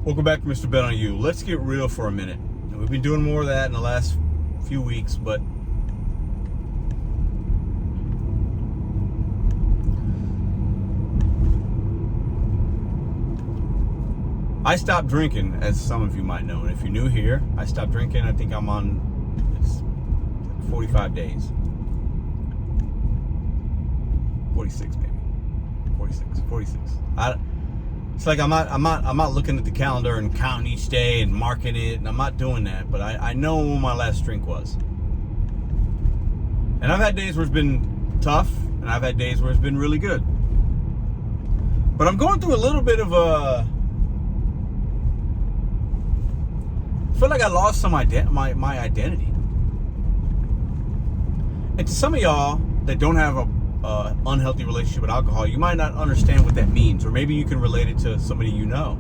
Welcome back to Mr.BetonYou. Let's get real for a minute. We've been doing more of that in the last few weeks, but I stopped drinking, as some of you might know. And if you're new here, I stopped drinking. I think I'm on 45 days. 46 maybe. 46. It's like I'm not looking at the calendar and counting each day and marking it, and I'm not doing that, but I know when my last drink was. And I've had days where it's been tough, and I've had days where it's been really good. But I'm going through a little bit of I feel like I lost my identity. And to some of y'all that don't have a unhealthy relationship with alcohol, you might not understand what that means, or maybe you can relate it to somebody you know.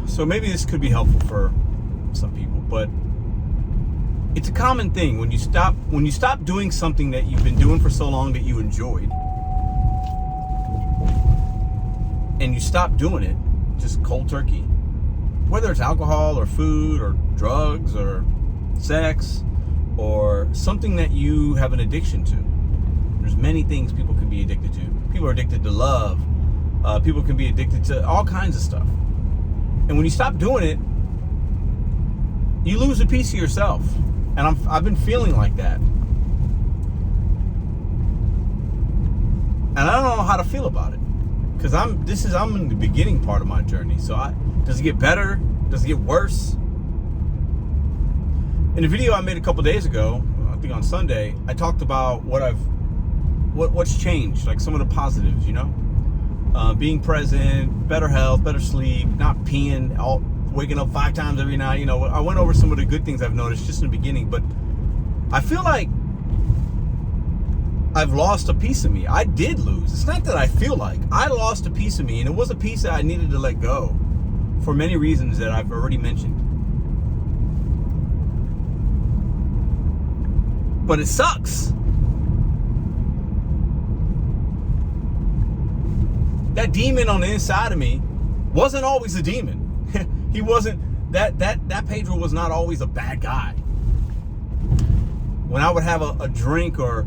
So maybe this could be helpful for some people, but it's a common thing when you stop doing something that you've been doing for so long that you enjoyed, and you stop doing it just cold turkey, whether it's alcohol or food or drugs or sex or something that you have an addiction to. There's many things people can be addicted to. People are addicted to love. People can be addicted to all kinds of stuff. And when you stop doing it, you lose a piece of yourself. And I've been feeling like that. And I don't know how to feel about it, because I'm in the beginning part of my journey. So does it get better? Does it get worse? In a video I made a couple days ago, I think on Sunday, I talked about what's changed, like some of the positives, being present, better health, better sleep, not peeing, waking up 5 times every night. I went over some of the good things I've noticed just in the beginning, but I feel like I've lost a piece of me. I did lose. It's not that I feel like. I lost a piece of me, and it was a piece that I needed to let go for many reasons that I've already mentioned. But it sucks. That demon on the inside of me wasn't always a demon. He wasn't, that Pedro was not always a bad guy. When I would have a drink or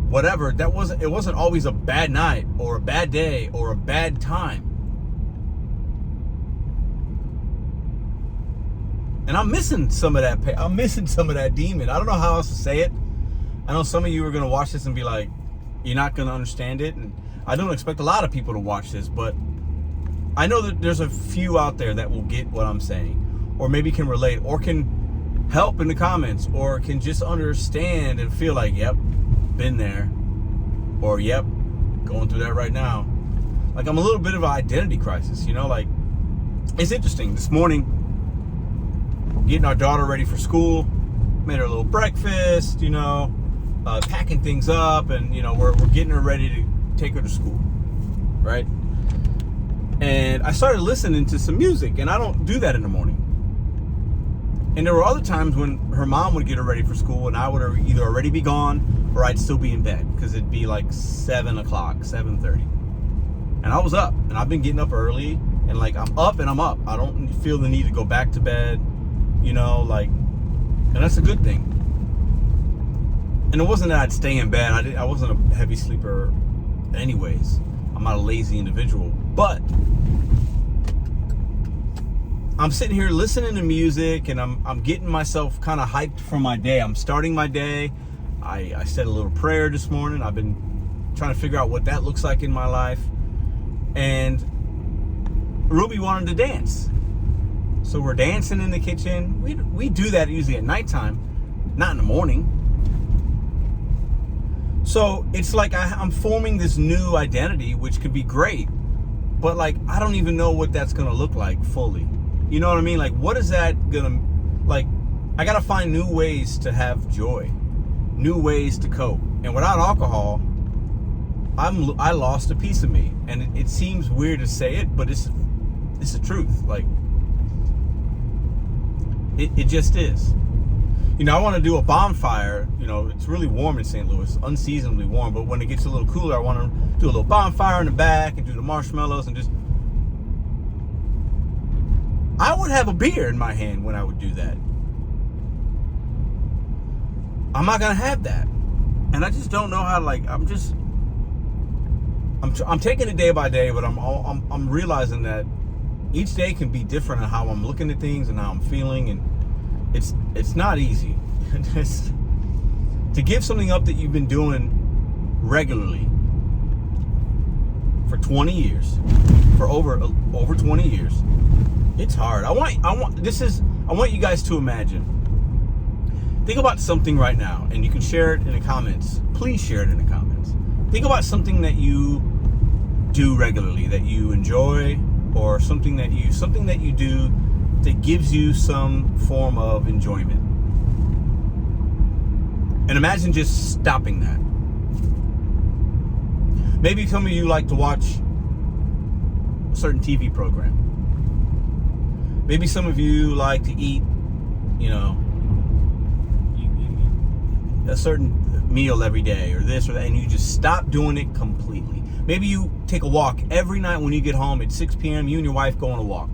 whatever, it wasn't always a bad night or a bad day or a bad time. And I'm missing some of that. I'm missing some of that demon. I don't know how else to say it. I know some of you are going to watch this and be like, you're not going to understand it. And I don't expect a lot of people to watch this, but I know that there's a few out there that will get what I'm saying, or maybe can relate, or can help in the comments, or can just understand and feel like, yep, been there, or yep, going through that right now. Like, I'm a little bit of an identity crisis, like, it's interesting. This morning, getting our daughter ready for school, made her a little breakfast, packing things up, and we're getting her ready to take her to school, right? And I started listening to some music, and I don't do that in the morning. And there were other times when her mom would get her ready for school, and I would either already be gone or I'd still be in bed, because it'd be like 7 o'clock, 7:30. And I was up, and I've been getting up early, and like I'm up and I'm up. I don't feel the need to go back to bed, and that's a good thing. And it wasn't that I'd stay in bed. I wasn't a heavy sleeper anyways. I'm not a lazy individual, but I'm sitting here listening to music, and I'm getting myself kind of hyped for my day. I'm starting my day. I said a little prayer this morning. I've been trying to figure out what that looks like in my life. And Ruby wanted to dance. So we're dancing in the kitchen. We do that usually at nighttime, not in the morning. So it's like I'm forming this new identity, which could be great, but like I don't even know what that's gonna look like fully. You know what I mean? Like, what is that gonna, like, I gotta find new ways to have joy, new ways to cope. And without alcohol, I lost a piece of me. And it seems weird to say it, but it's the truth. Like, it just is. I want to do a bonfire. It's really warm in St. Louis, unseasonably warm, but when it gets a little cooler, I want to do a little bonfire in the back and do the marshmallows and just would have a beer in my hand when I would do that. I'm not gonna have that, and I just don't know how. Like, I'm taking it day by day, but I'm realizing that each day can be different in how I'm looking at things and how I'm feeling, and it's not easy. To give something up that you've been doing regularly for 20 years, for over 20 years, it's hard. I want you guys to imagine. Think about something right now, and you can share it in the comments. Please share it in the comments. Think about something that you do regularly, that you enjoy, or something that you do that gives you some form of enjoyment. And imagine just stopping that. Maybe some of you like to watch a certain TV program. Maybe some of you like to eat, a certain meal every day, or this or that, and you just stop doing it completely. Maybe you take a walk every night when you get home at 6 p.m. You and your wife go on a walk,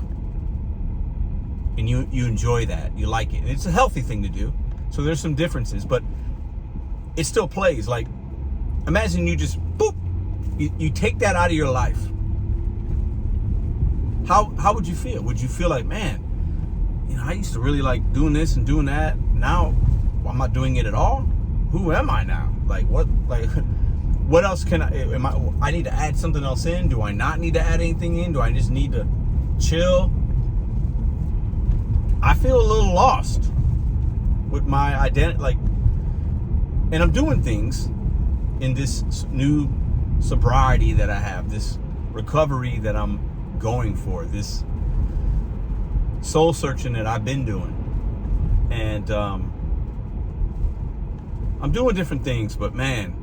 and you enjoy that. You like it. And it's a healthy thing to do. So there's some differences, but it still plays. Like, imagine you just boop, you take that out of your life. How would you feel? Would you feel like, man, I used to really like doing this and doing that. Now I'm not doing it at all. Who am I now? Like, what else can I need to add something else in? Do I not need to add anything in? Do I just need to chill? I feel a little lost with my identity, and I'm doing things in this new sobriety that I have, this recovery that I'm going for, this soul searching that I've been doing. And I'm doing different things, but man,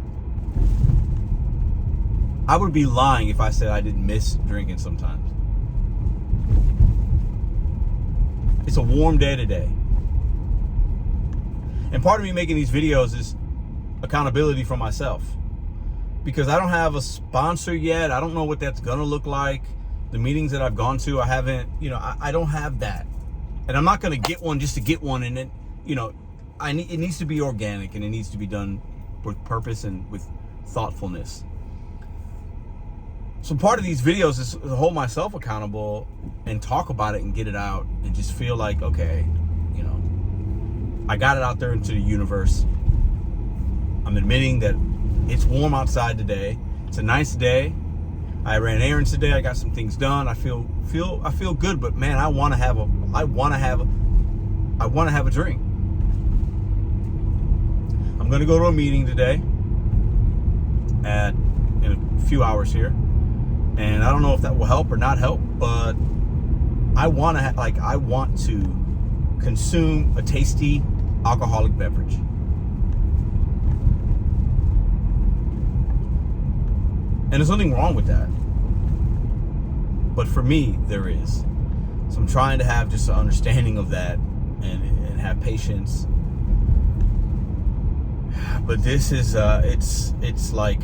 I would be lying if I said I didn't miss drinking sometimes. It's a warm day today. And part of me making these videos is accountability for myself, because I don't have a sponsor yet. I don't know what that's gonna look like. The meetings that I've gone to, I haven't, I don't have that. And I'm not gonna get one just to get one, and then, it needs to be organic, and it needs to be done with purpose and with thoughtfulness. So part of these videos is to hold myself accountable and talk about it and get it out and just feel like, okay, I got it out there into the universe. I'm admitting that it's warm outside today. It's a nice day. I ran errands today. I got some things done. I feel good, but man, I want to have a drink. I'm going to go to a meeting today in a few hours here. And I don't know if that will help or not help, but I want to consume a tasty alcoholic beverage. And there's nothing wrong with that. But for me, there is. So I'm trying to have just an understanding of that and have patience. But this is, it's like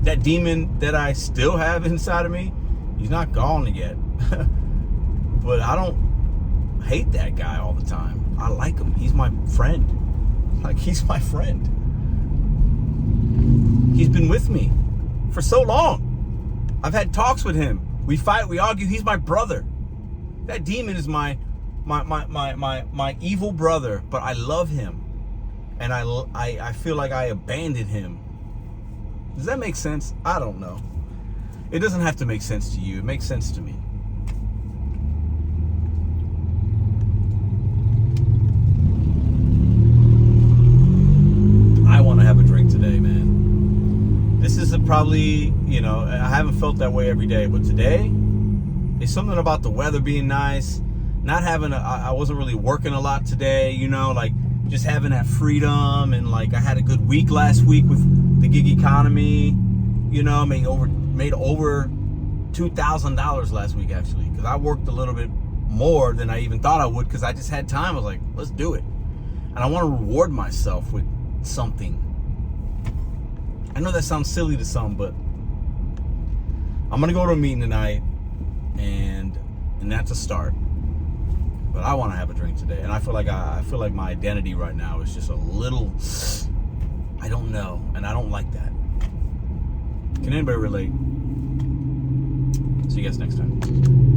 that demon that I still have inside of me, he's not gone yet. But I don't hate that guy all the time. I like him. He's my friend. He's my friend. He's been with me for so long. I've had talks with him. We fight, we argue. He's my brother. That demon is my evil brother, but I love him. And I feel like I abandoned him. Does that make sense? I don't know. It doesn't have to make sense to you. It makes sense to me. I want to have a drink today, man. This is probably, I haven't felt that way every day, but today, it's something about the weather being nice, not having I wasn't really working a lot today, just having that freedom, and I had a good week last week with the gig economy, made over $2,000 last week actually, because I worked a little bit more than I even thought I would, because I just had time. I was like, let's do it. And I want to reward myself with something. I know that sounds silly to some, but I'm gonna go to a meeting tonight, and that's a start. But I want to have a drink today, and I feel like my identity right now is just a little, I don't know, and I don't like that. Can anybody relate? See you guys next time.